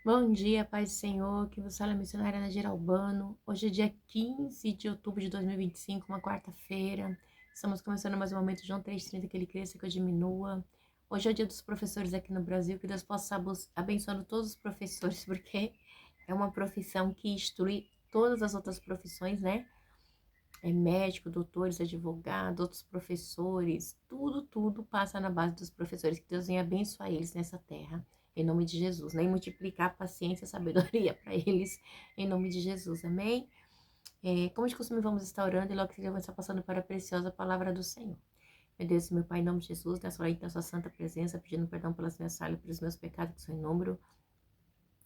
Bom dia, paz do Senhor, que você fala missionária Nadir Albano. Hoje é dia 15 de outubro de 2025, uma quarta-feira. Estamos começando mais um momento João 3,30, que ele cresça, que eu diminua. Hoje é o dia dos professores aqui no Brasil, que Deus possa abençoando todos os professores, porque é uma profissão que instrui todas as outras profissões, né? É médico, doutores, advogados, outros professores, tudo passa na base dos professores. Que Deus venha abençoar eles nessa terra, em nome de Jesus, né? E multiplicar a paciência e a sabedoria para eles, em nome de Jesus, amém? Como de costume, vamos estar orando e logo que vamos estar passando para a preciosa palavra do Senhor. Meu Deus e meu Pai, em nome de Jesus, nessa hora aí, na sua santa presença, pedindo perdão pelas minhas falhas, pelos meus pecados que são em número.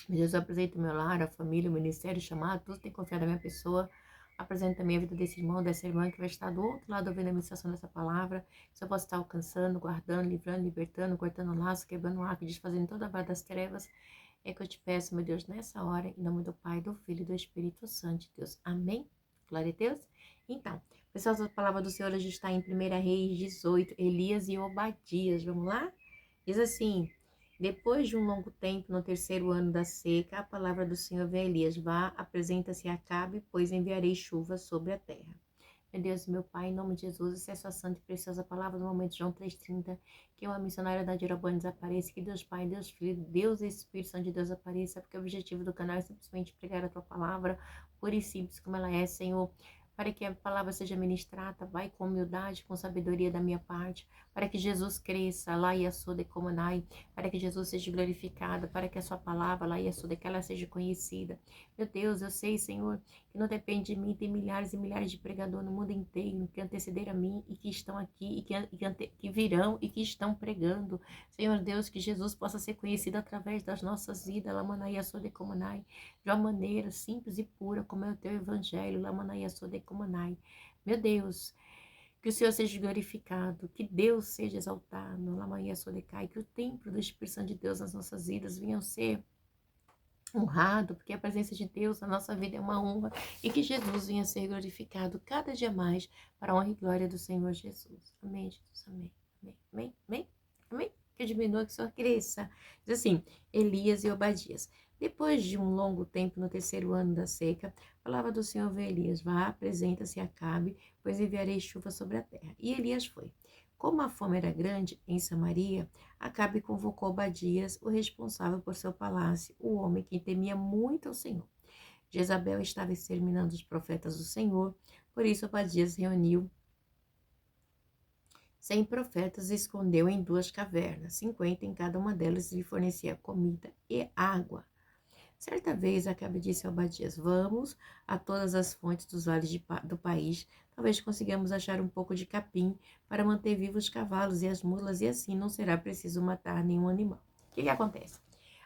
Meu Deus, eu apresento o meu lar, a família, o ministério, o chamado, tudo tem confiado na minha pessoa. Apresento também a vida desse irmão, dessa irmã que vai estar do outro lado ouvindo a ministração dessa palavra. Se eu posso estar alcançando, guardando, livrando, libertando, cortando o laço, quebrando o arco, desfazendo toda a vara das trevas. É que eu te peço, meu Deus, nessa hora, em nome do Pai, do Filho e do Espírito Santo, Deus. Amém? Glória a Deus. Então, pessoal, a palavra do Senhor hoje está em 1 Reis 18, Elias e Obadias. Vamos lá? Diz assim: depois de um longo tempo, no terceiro ano da seca, a palavra do Senhor veio a Elias: vá, apresenta-se a Acabe, pois enviarei chuva sobre a terra. Meu Deus, meu Pai, em nome de Jesus, essa é a sua santa e preciosa palavra do momento, João 3,30, que uma missionária da Jeroboam desapareça, que Deus Pai, Deus Filho, Deus e Espírito Santo de Deus apareça, porque o objetivo do canal é simplesmente pregar a tua palavra, pura e simples como ela é, Senhor, para que a palavra seja ministrada, vai com humildade, com sabedoria da minha parte, para que Jesus cresça, lá e a sua decomunai, para que Jesus seja glorificado, para que a sua palavra, lá e a sua que ela seja conhecida. Meu Deus, eu sei, Senhor, que não depende de mim, tem milhares e milhares de pregadores no mundo inteiro que antecederam a mim e que estão aqui que virão e que estão pregando. Senhor Deus, que Jesus possa ser conhecido através das nossas vidas, Lamanai Assode Comunai, de uma maneira simples e pura, como é o teu evangelho, Lamanai Assode Comunai. Meu Deus, que o Senhor seja glorificado, que Deus seja exaltado, Lamanai Assode Kai, que o templo do Espírito Santo de Deus nas nossas vidas venha a ser honrado, porque a presença de Deus na nossa vida é uma honra, e que Jesus venha a ser glorificado cada dia mais para a honra e glória do Senhor Jesus. Amém, Jesus, amém, amém, amém, amém, amém. Que diminua, que o Senhor cresça. Diz assim, Elias e Obadias. Depois de um longo tempo, no terceiro ano da seca, a palavra do Senhor veio a Elias: vá, apresenta-se a Acabe, pois enviarei chuva sobre a terra. E Elias foi. Como a fome era grande em Samaria, Acabe convocou Obadias, o responsável por seu palácio, o homem que temia muito ao Senhor. Jezabel estava exterminando os profetas do Senhor, por isso Obadias reuniu 100 profetas e escondeu em 2 cavernas, 50 em cada uma delas, e lhe fornecia comida e água. Certa vez, Acabe disse a Obadias: vamos a todas as fontes dos vales do país, talvez consigamos achar um pouco de capim para manter vivos os cavalos e as mulas, e assim não será preciso matar nenhum animal. O que acontece?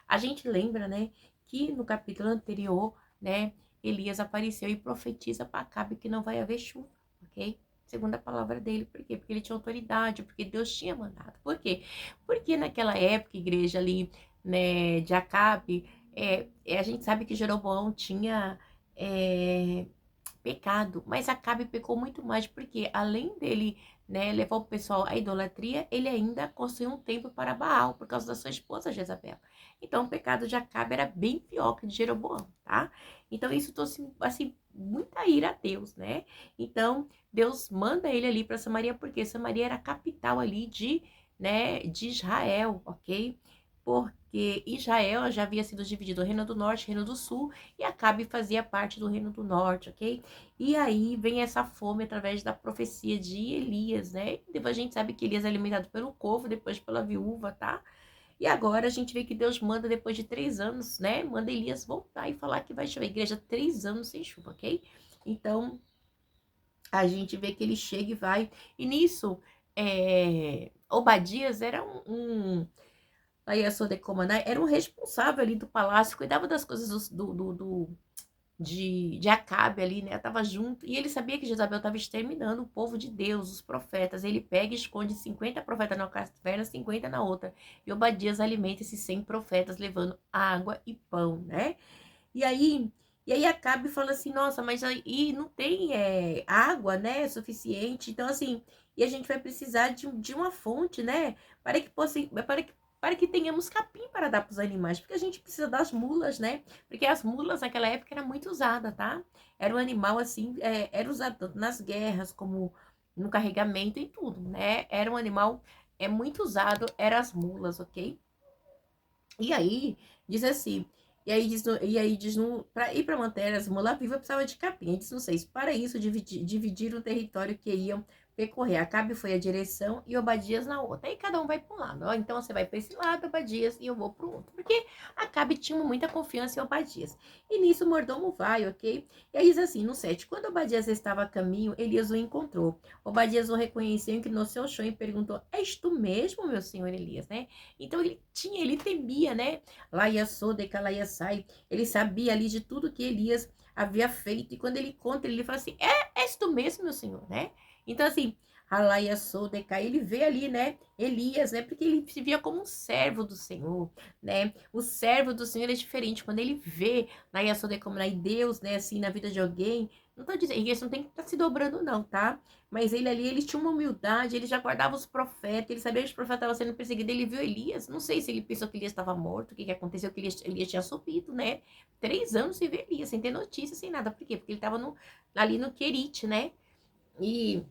A gente lembra, né, que no capítulo anterior, né, Elias apareceu e profetiza para Acabe que não vai haver chuva, ok? Segundo a palavra dele. Por quê? Porque ele tinha autoridade, porque Deus tinha mandado. Por quê? Porque naquela época, igreja ali, né, de Acabe, a gente sabe que Jeroboão tinha pecado, mas Acabe pecou muito mais, porque além dele, né, levar o pessoal à idolatria, ele ainda construiu um templo para Baal, por causa da sua esposa Jezabel. Então o pecado de Acabe era bem pior que de Jeroboão, tá? Então isso trouxe, assim, muita ira a Deus, né? Então Deus manda ele ali para Samaria, porque Samaria era a capital ali de Israel, ok? Porque Israel já havia sido dividido, o reino do norte, o reino do sul, e Acabe fazia parte do reino do norte, ok? E aí vem essa fome através da profecia de Elias, né? Depois a gente sabe que Elias é alimentado pelo corvo, depois pela viúva, tá? E agora a gente vê que Deus manda, depois de 3 anos, né? Manda Elias voltar e falar que vai chover. Igreja, 3 anos sem chuva, ok? Então, a gente vê que ele chega e vai. E nisso, Obadias era aí a Sodecomanai era um responsável ali do palácio, cuidava das coisas de Acabe ali, né? Tava junto. E ele sabia que Jezabel estava exterminando o povo de Deus, os profetas. Ele pega e esconde 50 profetas na caverna, 50 na outra. E Obadias alimenta esses 100 profetas, levando água e pão, né? E aí, Acabe fala assim: nossa, mas aí não tem água, né? Suficiente. Então, assim, e a gente vai precisar de uma fonte, né? Para que para que tenhamos capim para dar para os animais, porque a gente precisa das mulas, né? Porque as mulas naquela época era muito usada, tá? Era um animal assim, era usado tanto nas guerras como no carregamento e tudo, né? Era um animal muito usado, eram as mulas, ok? E aí diz assim, e aí diz para ir para manter as mulas vivas precisava de capim. Diz no 6, para isso dividir o território que iam percorrer. Acabe foi a direção e Obadias na outra. Aí cada um vai para um lado. Ó, então você vai para esse lado, Obadias, e eu vou para o outro. Porque Acabe tinha muita confiança em Obadias. E nisso o mordomo vai, ok? E aí diz assim, no 7, quando Obadias estava a caminho, Elias o encontrou. Obadias o reconheceu, inclinou seu chão e perguntou, és tu mesmo, meu senhor Elias, né? Então ele temia, né? Lá ia Sodeca, lá ia Sai. Ele sabia ali de tudo que Elias havia feito. E quando ele conta, ele fala assim, és tu mesmo, meu senhor, né? Então, assim, Alaia Sodeca, ele vê ali, né, Elias, né, porque ele se via como um servo do Senhor, né, o servo do Senhor é diferente, quando ele vê Laia Sodeca como Deus, né, assim, na vida de alguém, não tô dizendo, isso não tem que estar se dobrando não, tá, mas ele ali, ele tinha uma humildade, ele já guardava os profetas, ele sabia que os profetas estavam sendo perseguidos, ele viu Elias, não sei se ele pensou que Elias estava morto, o que aconteceu, que Elias tinha subido, né, 3 anos sem ver Elias, sem ter notícia, sem nada, por quê? Porque ele estava ali no Querite, né, e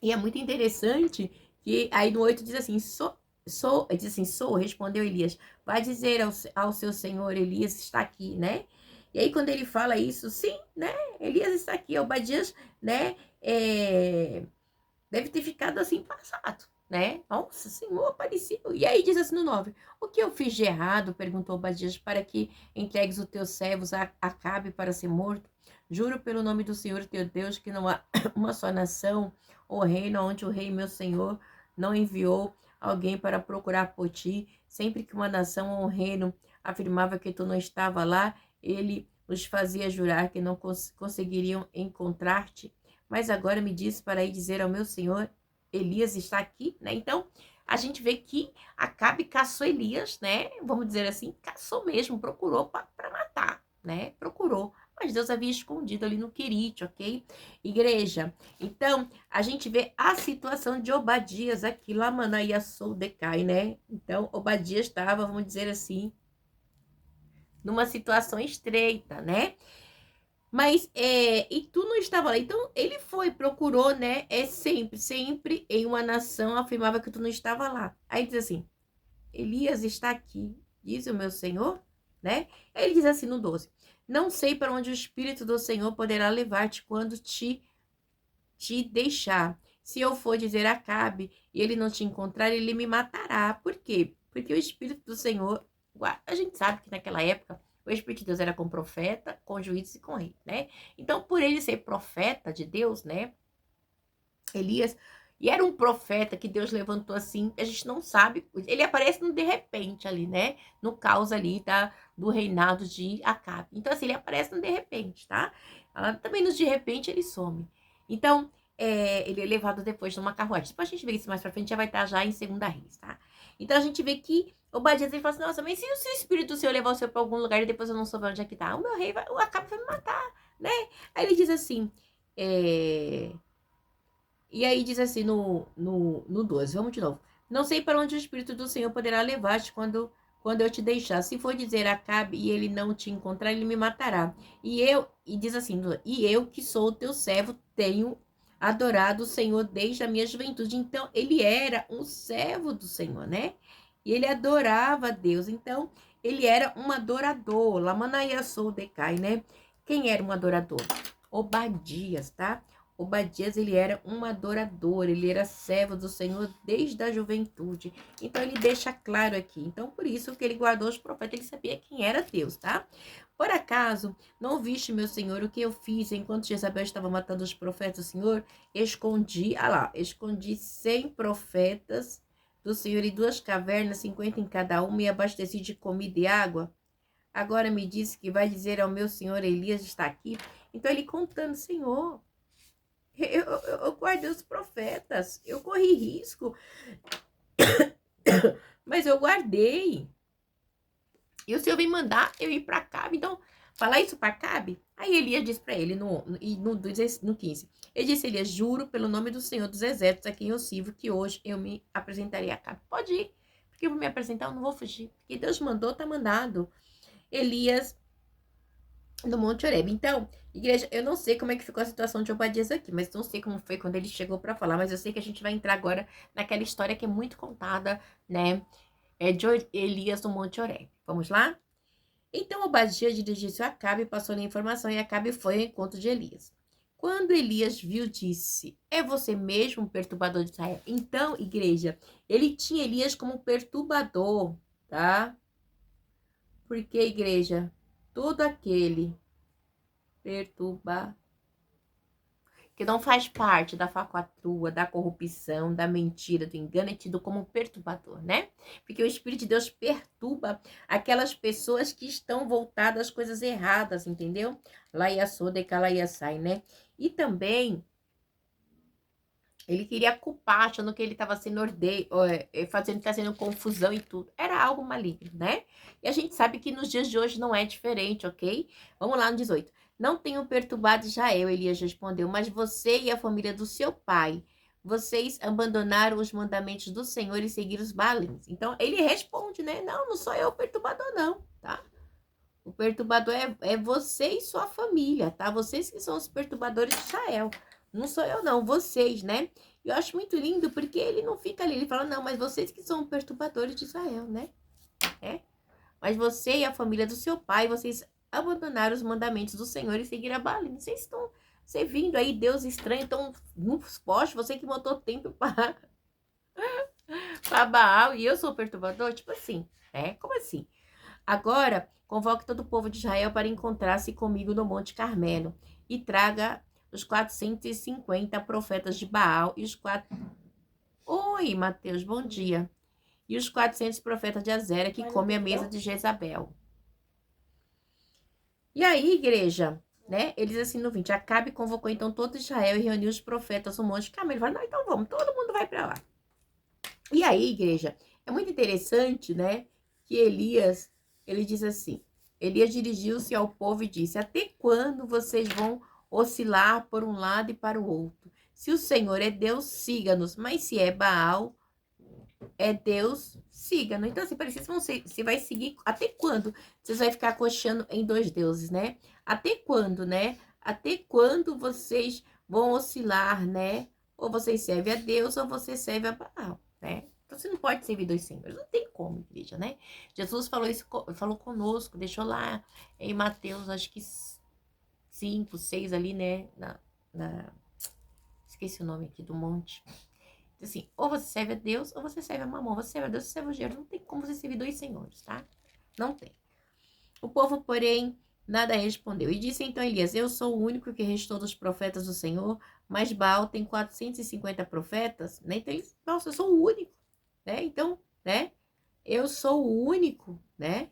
é muito interessante que aí no 8 diz assim, diz assim, respondeu Elias, vai dizer ao seu senhor, Elias está aqui, né? E aí quando ele fala isso, sim, né? Elias está aqui, Obadias, né? Deve ter ficado assim passado, né? Nossa, Senhor apareceu. E aí diz assim no 9, o que eu fiz de errado? Perguntou Obadias, para que entregues os teus servos a Acabe para ser morto? Juro pelo nome do Senhor teu Deus que não há uma só nação ou reino onde o rei meu senhor não enviou alguém para procurar por ti. Sempre que uma nação ou um reino afirmava que tu não estava lá, ele os fazia jurar que não conseguiriam encontrar-te. Mas agora me disse para ir dizer ao meu senhor, Elias está aqui, né? Então, a gente vê que Acabe caçou Elias, né? Vamos dizer assim, caçou mesmo, procurou para matar, né? Procurou. Mas Deus havia escondido ali no Querite, ok? Igreja. Então, a gente vê a situação de Obadias aqui, lá Manaia Soldecai, né? Então, Obadias estava, vamos dizer assim, numa situação estreita, né? Mas, e tu não estava lá. Então, ele foi, procurou, né? Sempre em uma nação afirmava que tu não estava lá. Aí diz assim, Elias está aqui, diz o meu Senhor, né? Aí ele diz assim no 12, não sei para onde o Espírito do Senhor poderá levar-te quando te deixar. Se eu for dizer a Acabe e ele não te encontrar, ele me matará. Por quê? Porque o Espírito do Senhor, a gente sabe que naquela época o Espírito de Deus era com profeta, com juízes e com rei, né? Então, por ele ser profeta de Deus, né? Elias, e era um profeta que Deus levantou assim, a gente não sabe, ele aparece no de repente ali, né? No caos ali do reinado de Acabe. Então, assim, ele aparece no de repente, tá? Também no de repente ele some. Então, ele é levado depois numa carruagem. Depois a gente vê isso mais pra frente, já vai estar já em Segunda Reis, tá? Então a gente vê que Obadias ele fala assim, nossa, mas se o Espírito do Senhor levar o Senhor pra algum lugar e depois eu não souber onde é que tá, o meu rei o Acabe vai me matar, né? Aí ele diz assim, e aí diz assim no 12, vamos de novo. Não sei para onde o Espírito do Senhor poderá levar-te quando eu te deixar. Se for dizer Acabe e ele não te encontrar, ele me matará. E diz assim, e eu que sou o teu servo, tenho adorado o Senhor desde a minha juventude. Então, ele era um servo do Senhor, né? E ele adorava a Deus. Então, ele era um adorador. Lamanaia sou decai, né? Quem era um adorador? Obadias, tá? Obadias, ele era um adorador, ele era servo do Senhor desde a juventude. Então, ele deixa claro aqui. Então, por isso que ele guardou os profetas, ele sabia quem era Deus, tá? Por acaso, não viste, meu Senhor, o que eu fiz enquanto Jezabel estava matando os profetas do Senhor? Escondi 100 profetas do Senhor em 2 cavernas, 50 em cada uma, e abasteci de comida e água. Agora me disse que vai dizer ao meu Senhor, Elias está aqui. Então, ele contando, Senhor, eu guardei os profetas, eu corri risco, mas eu guardei. E o Senhor vem mandar eu ir para Acabe, então, falar isso para Acabe? Aí Elias diz para ele no 15, ele disse, Elias, juro pelo nome do Senhor dos Exércitos a quem eu sirvo, que hoje eu me apresentarei a Acabe. Pode ir, Porque eu vou me apresentar, eu não vou fugir. Porque Deus mandou, tá mandado. Elias no Monte Oreb. Então, igreja, eu não sei como é que ficou a situação de Obadias aqui, mas não sei como foi quando ele chegou para falar, mas eu sei que a gente vai entrar agora naquela história que é muito contada, né? De Elias no Monte Oreb. Vamos lá? Então Obadias dirigiu-se a Acabe e passou-lhe a informação, e Acabe foi ao encontro de Elias. Quando Elias viu, disse: É você mesmo o perturbador de Israel? Então, igreja, ele tinha Elias como perturbador, tá? Porque, igreja, todo aquele perturba que não faz parte da falcatrua, da corrupção, da mentira, do engano, é tido como perturbador, né? Porque o Espírito de Deus perturba aquelas pessoas que estão voltadas às coisas erradas, entendeu? Lá ia soda e cá ia sai, né? E também ele queria culpar, achando que ele estava sendo fazendo confusão e tudo. Era algo maligno, né? E a gente sabe que nos dias de hoje não é diferente, ok? Vamos lá no 18. Não tenho perturbado Israel, Elias respondeu, mas você e a família do seu pai, vocês abandonaram os mandamentos do Senhor e seguiram os Baalins. Então ele responde, né? Não, não sou eu o perturbador, não, tá? O perturbador é você e sua família, tá? Vocês que são os perturbadores de Israel. Não sou eu, não. Vocês, né? Eu acho muito lindo porque ele não fica ali. Ele fala, não, mas vocês que são perturbadores de Israel, né? É. Mas você e a família do seu pai, vocês abandonaram os mandamentos do Senhor e seguiram a Baal. Vocês estão servindo aí Deus estranho, estão nos postos. Você que botou tempo para Baal e eu sou o perturbador? Tipo assim, Como assim? Agora, convoque todo o povo de Israel para encontrar-se comigo no Monte Carmelo e traga os 450 profetas de Baal e os 4... Oi, Mateus, bom dia. E os 400 profetas de Azera que comem a mesa de Jezabel. E aí, igreja, né? Eles assim no 20, Acabe convocou então todo Israel e reuniu os profetas no Monte Carmelo. Ele falou, não, então vamos, todo mundo vai para lá. E aí, igreja, é muito interessante, né? Que Elias, ele diz assim, Elias dirigiu-se ao povo e disse, até quando vocês vão oscilar por um lado e para o outro? Se o Senhor é Deus, siga-nos, mas se é Baal, é Deus, siga-nos. Então, assim, parece que você vai seguir, até quando vocês vão ficar coxando em dois deuses, né? Até quando, né? Até quando vocês vão oscilar, né? Ou vocês servem a Deus ou você serve a Baal, né? Então, você não pode servir dois senhores, não tem como, igreja, né? Jesus falou isso, falou conosco, deixou lá em Mateus, acho que 5, 6 ali, né? Esqueci o nome aqui do monte. Assim, ou você serve a Deus, ou você serve a Mamon. Você serve a Deus, você serve o dinheiro. Não tem como você servir dois senhores, tá? Não tem. O povo, porém, nada respondeu. E disse então Elias, eu sou o único que restou dos profetas do Senhor, mas Baal tem 450 profetas, né? Então, nossa, eu sou o único, né? Então, né? Eu sou o único, né?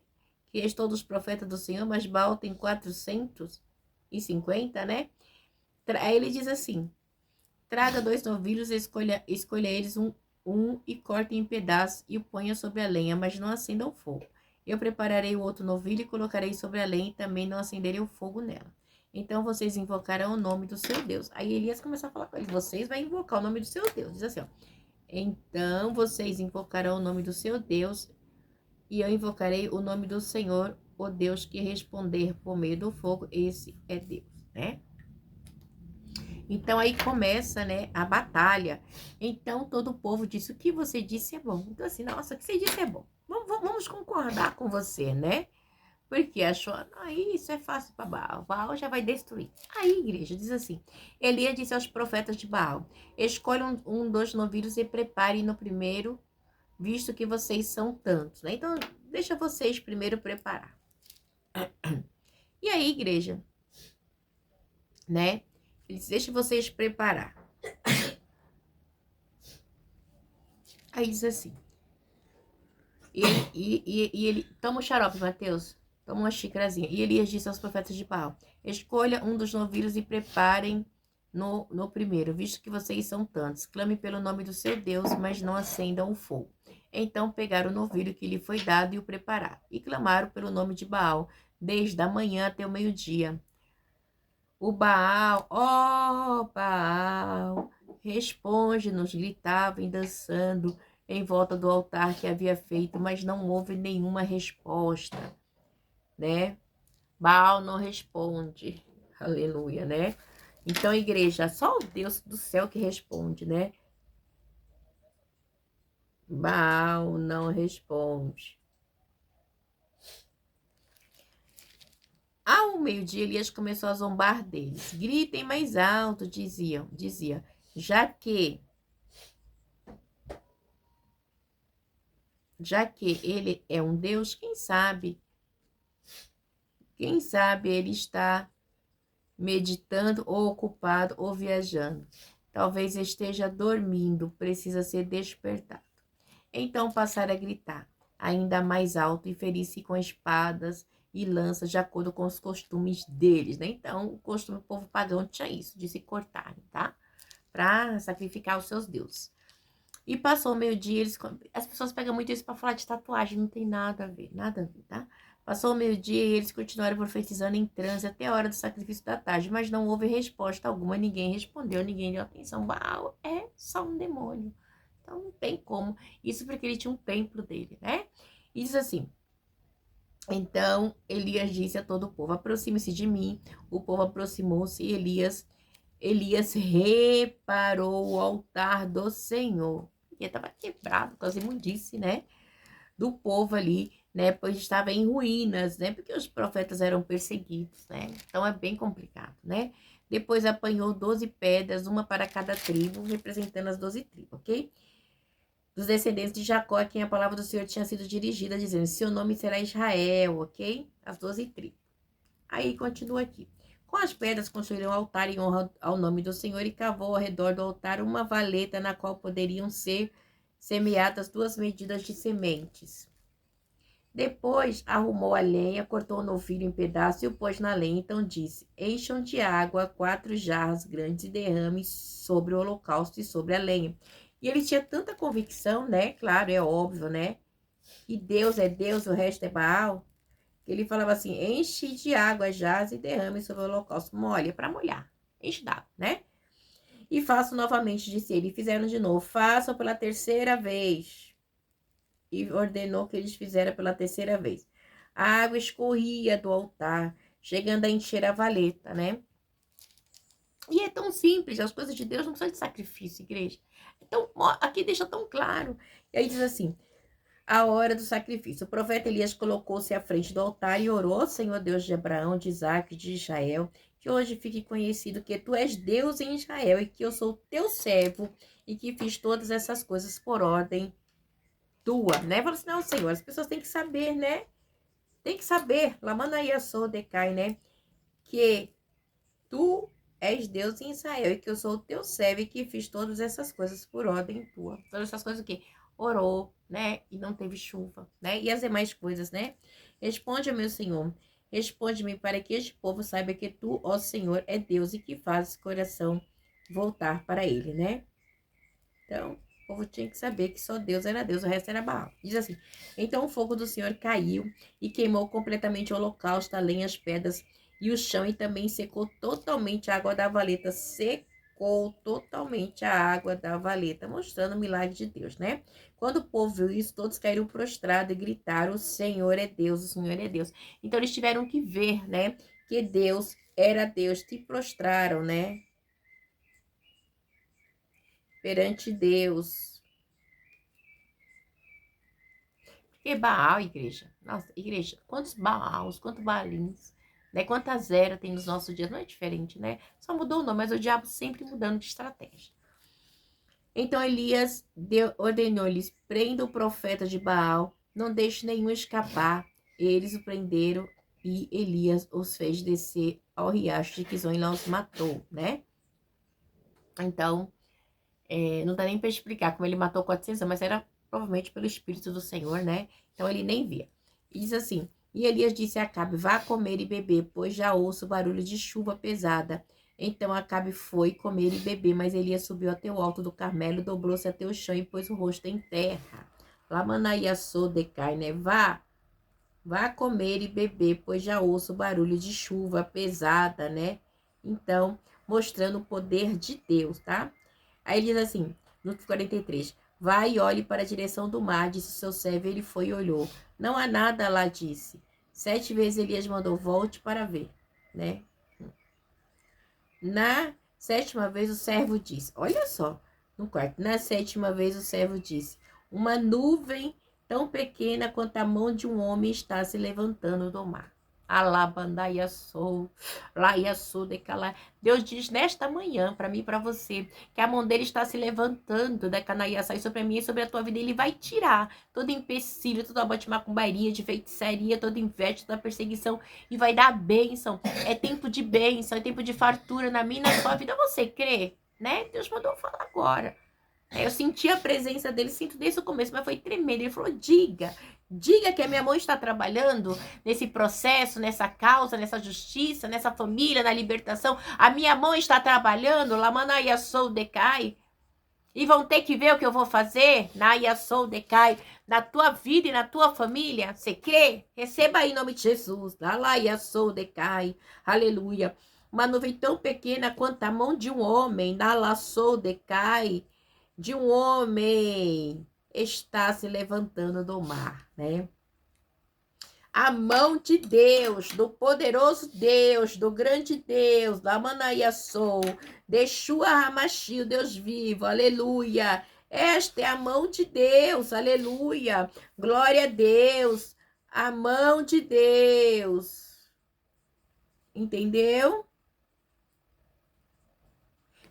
Que restou dos profetas do Senhor, mas Baal tem 450, né? Aí ele diz assim, traga 2 novilhos, escolha eles um e corte em pedaços e o ponha sobre a lenha, mas não acenda o fogo. Eu prepararei o outro novilho e colocarei sobre a lenha e também não acenderei o fogo nela. Então vocês invocarão o nome do seu Deus. Aí Elias começou a falar com eles, vocês vão invocar o nome do seu Deus. Diz assim, ó. Então vocês invocarão o nome do seu Deus e eu invocarei o nome do Senhor, o Deus que responder por meio do fogo, esse é Deus, né? Então aí começa, né, a batalha. Então todo o povo disse, o que você disse é bom. Então assim, nossa, o que você disse é bom. Vamos concordar com você, né? Porque achou, isso é fácil para Baal. Baal já vai destruir. Aí, igreja, diz assim, Elias disse aos profetas de Baal, escolham um dos novilhos e preparem no primeiro, visto que vocês são tantos, né? Então, deixa vocês primeiro preparar. E aí, igreja, né? Ele disse, deixa vocês preparar. Aí diz assim. E ele toma o xarope, Mateus. Toma uma xícarazinha. E Elias disse aos profetas de Baal, escolha um dos novilhos e preparem no primeiro, visto que vocês são tantos. Clame pelo nome do seu Deus, mas não acendam o fogo. Então pegaram o novilho que lhe foi dado e o prepararam. E clamaram pelo nome de Baal, desde a manhã até o meio-dia. O Baal, ó Baal, responde-nos, gritavam e dançando em volta do altar que havia feito, mas não houve nenhuma resposta, né? Baal não responde, aleluia, né? Então, igreja, só o Deus do céu que responde, né? Baal não responde. Ao meio-dia, Elias começou a zombar deles. Gritem mais alto, dizia, já que ele é um Deus, quem sabe ele está meditando ou ocupado ou viajando. Talvez esteja dormindo, precisa ser despertado. Então passaram a gritar, ainda mais alto, e ferir-se com espadas e lanças, de acordo com os costumes deles, né? Então, o costume do povo pagão tinha isso, de se cortarem, tá? Para sacrificar os seus deuses. E passou o meio-dia, as pessoas pegam muito isso para falar de tatuagem, não tem nada a ver, tá? Passou o meio-dia e eles continuaram profetizando em transe até a hora do sacrifício da tarde, mas não houve resposta alguma, ninguém respondeu, ninguém deu atenção. Baal é só um demônio. Então não tem como. Isso porque ele tinha um templo dele, né? E diz assim: então Elias disse a todo o povo: aproxime-se de mim. O povo aproximou-se e Elias reparou o altar do Senhor. E estava quebrado com as imundícies, né? Do povo ali, né? Pois estava em ruínas, né? Porque os profetas eram perseguidos, né? Então é bem complicado, né? Depois apanhou 12 pedras, uma para cada tribo, representando as 12 tribos, ok? Dos descendentes de Jacó, a quem a palavra do Senhor tinha sido dirigida, dizendo: seu nome será Israel, ok? As 12 tribos. Aí continua aqui. Com as pedras construíram um altar em honra ao nome do Senhor e cavou ao redor do altar uma valeta na qual poderiam ser semeadas 2 medidas de sementes. Depois arrumou a lenha, cortou o novilho em pedaços e o pôs na lenha. Então disse: encham de água 4 jarras grandes e derrame sobre o holocausto e sobre a lenha. E ele tinha tanta convicção, né? Claro, é óbvio, né? E Deus é Deus, o resto é Baal. Ele falava assim: enche de água jarras e derrame sobre o holocausto. Molha para molhar. Enche d'água, né? E faço novamente, disse ele. E fizeram de novo. Façam pela terceira vez. E ordenou que eles fizeram pela terceira vez. A água escorria do altar, chegando a encher a valeta, né? E é tão simples, as coisas de Deus não precisam de sacrifício, igreja. Então, aqui deixa tão claro. E aí diz assim: a hora do sacrifício. O profeta Elias colocou-se à frente do altar e orou: Senhor Deus de Abraão, de Isaac e de Israel, que hoje fique conhecido que tu és Deus em Israel e que eu sou teu servo e que fiz todas essas coisas por ordem tua, né? Fala assim: não, Senhor, as pessoas têm que saber, né? Tem que saber, Lamanaia sou decai, né? Que tu és Deus em Israel e que eu sou o teu servo e que fiz todas essas coisas por ordem tua. Todas essas coisas o quê? Orou, né? E não teve chuva, né? E as demais coisas, né? Responde, meu Senhor. Responde-me para que este povo saiba que tu, ó Senhor, é Deus e que fazes coração voltar para ele, né? Então, o povo tinha que saber que só Deus era Deus, o resto era Baal. Diz assim: então o fogo do Senhor caiu e queimou completamente o holocausto, a lenha, as pedras e o chão, e também secou totalmente a água da valeta. Secou totalmente a água da valeta, mostrando o milagre de Deus, né? Quando o povo viu isso, todos caíram prostrados e gritaram: o Senhor é Deus, o Senhor é Deus. Então eles tiveram que ver, né? Que Deus era Deus, se prostraram, né? Perante Deus. Porque Baal, igreja. Nossa, igreja, quantos Baals, quantos Baalins, né? Quantas eras tem nos nossos dias? Não é diferente, né? Só mudou o nome, mas o diabo sempre mudando de estratégia. Então Elias ordenou-lhes: prenda o profeta de Baal, não deixe nenhum escapar. Eles o prenderam e Elias os fez descer ao riacho de Quizon e lá os matou, né? Então, não dá nem para explicar como ele matou 400, mas era provavelmente pelo Espírito do Senhor, né? Então ele nem via. E diz assim: e Elias disse a Acabe: vá comer e beber, pois já ouço barulho de chuva pesada. Então Acabe foi comer e beber, mas Elias subiu até o alto do Carmelo, dobrou-se até o chão e pôs o rosto em terra. Lamanayassou decai, né? Vá comer e beber, pois já ouço barulho de chuva pesada, né? Então, mostrando o poder de Deus, tá? Aí ele diz assim, no 43, Vai e olhe para a direção do mar, disse o seu servo. Ele foi e olhou. Não há nada lá, disse. 7 vezes Elias mandou, volte para ver, né? Na 7ª vez o servo disse, olha só, no quarto, na 7ª vez o servo disse, uma nuvem tão pequena quanto a mão de um homem está se levantando do mar. Alabandaia sou, laia sou de cala. Deus diz nesta manhã para mim e para você que a mão dele está se levantando da canaia sai sobre a minha e sobre a tua vida. Ele vai tirar todo empecilho, toda obra de macumbaria, de feitiçaria, toda inveja, toda perseguição e vai dar bênção. É tempo de bênção, é tempo de fartura na minha e na sua vida. Você crê, né? Deus mandou falar agora. Eu senti a presença dele, sinto desde o começo, mas foi tremendo. Ele falou, diga que a minha mão está trabalhando nesse processo, nessa causa, nessa justiça, nessa família, na libertação. A minha mão está trabalhando, Lamanaia Sou Decai. E vão ter que ver o que eu vou fazer, Naia Sou Decai, na tua vida e na tua família. Você crê? Receba aí em nome de Jesus. Laia Sou Decai. Aleluia. Uma nuvem tão pequena quanto a mão de um homem, Nala Sou Decai, de um homem está se levantando do mar, né? A mão de Deus, do poderoso Deus, do grande Deus, da Manaia Sou, de Shua Hamashi, o Deus vivo, aleluia. Esta é a mão de Deus, aleluia. Glória a Deus, a mão de Deus. Entendeu?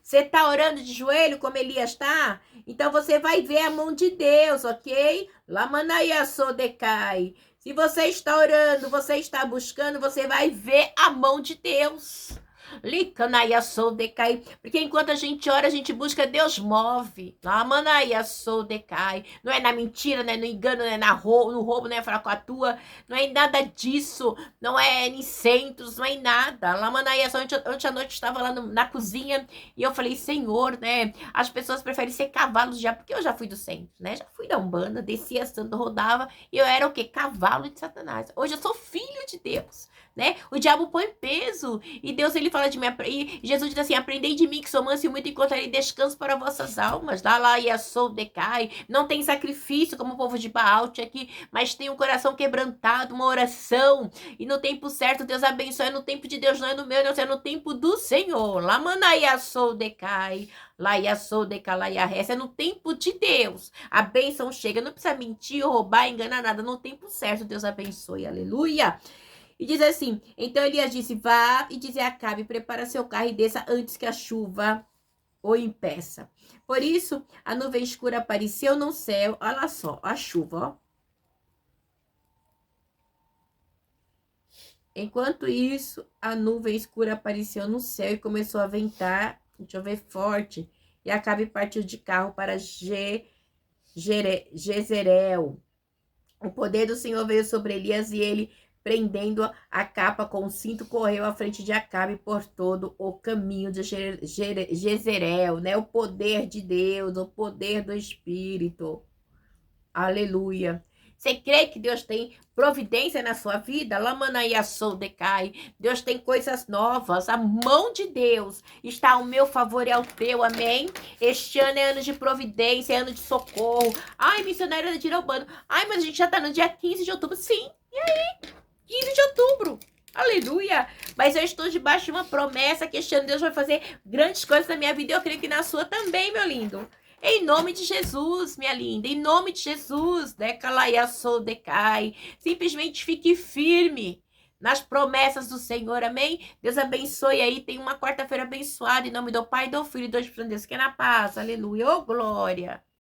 Você está orando de joelho como Elias está? Então você vai ver a mão de Deus, ok? Lamanaia Sodecai. Se você está orando, você está buscando, você vai ver a mão de Deus. Licanaia Sodecai. Porque enquanto a gente ora, a gente busca, Deus move. Lamanaia Sodecai. Não é na mentira, não é no engano, não é no roubo, não é fracatua. Não é nada disso. Não é em centros, não é em nada. Lamanaia Sodecai. Ontem à noite eu estava lá na cozinha e eu falei, Senhor, né? As pessoas preferem ser cavalos já, porque eu já fui do centro, né? Já fui da Umbanda, descia santo, rodava. E eu era o quê? Cavalo de Satanás. Hoje eu sou filho de Deus, né? O diabo põe peso. E Deus, ele fala de mim. E Jesus diz assim, aprendei de mim que sou manso e muito encontrarei descanso para vossas almas. Lá e a sou decai. Não tem sacrifício como o povo de Baal aqui, mas tem um coração quebrantado, uma oração. E no tempo certo, Deus abençoa. É no tempo de Deus, não é no meu, não é no tempo do Senhor. Lá manaia sou decai. Lá e a sou decai, lá e a resta. É no tempo de Deus. A bênção chega. Não precisa mentir, roubar, enganar nada. No tempo certo, Deus abençoe. Aleluia. E diz assim, então Elias disse, vá e diz a Acabe, prepara seu carro e desça antes que a chuva o impeça. Por isso, a nuvem escura apareceu no céu, olha só, a chuva, ó. Enquanto isso, a nuvem escura apareceu no céu e começou a ventar, chover forte, e Acabe partiu de carro para Jezreel. O poder do Senhor veio sobre Elias e ele, prendendo a capa com o cinto, correu à frente de Acabe por todo o caminho de Jezreel, né? O poder de Deus, o poder do Espírito. Aleluia. Você crê que Deus tem providência na sua vida? Lamanayassou decai. Deus tem coisas novas. A mão de Deus está ao meu favor e ao teu. Amém? Este ano é ano de providência, é ano de socorro. Ai, missionária de Irobano. Ai, mas a gente já está no dia 15 de outubro. Sim. E aí? 15 de outubro. Aleluia. Mas eu estou debaixo de uma promessa que este ano Deus vai fazer grandes coisas na minha vida. E eu creio que na sua também, meu lindo. Em nome de Jesus, minha linda, em nome de Jesus, decai. Simplesmente fique firme nas promessas do Senhor, amém? Deus abençoe aí, tem uma quarta-feira abençoada, em nome do Pai, do Filho e do Espírito Santo, Deus que é na paz, aleluia, ô glória.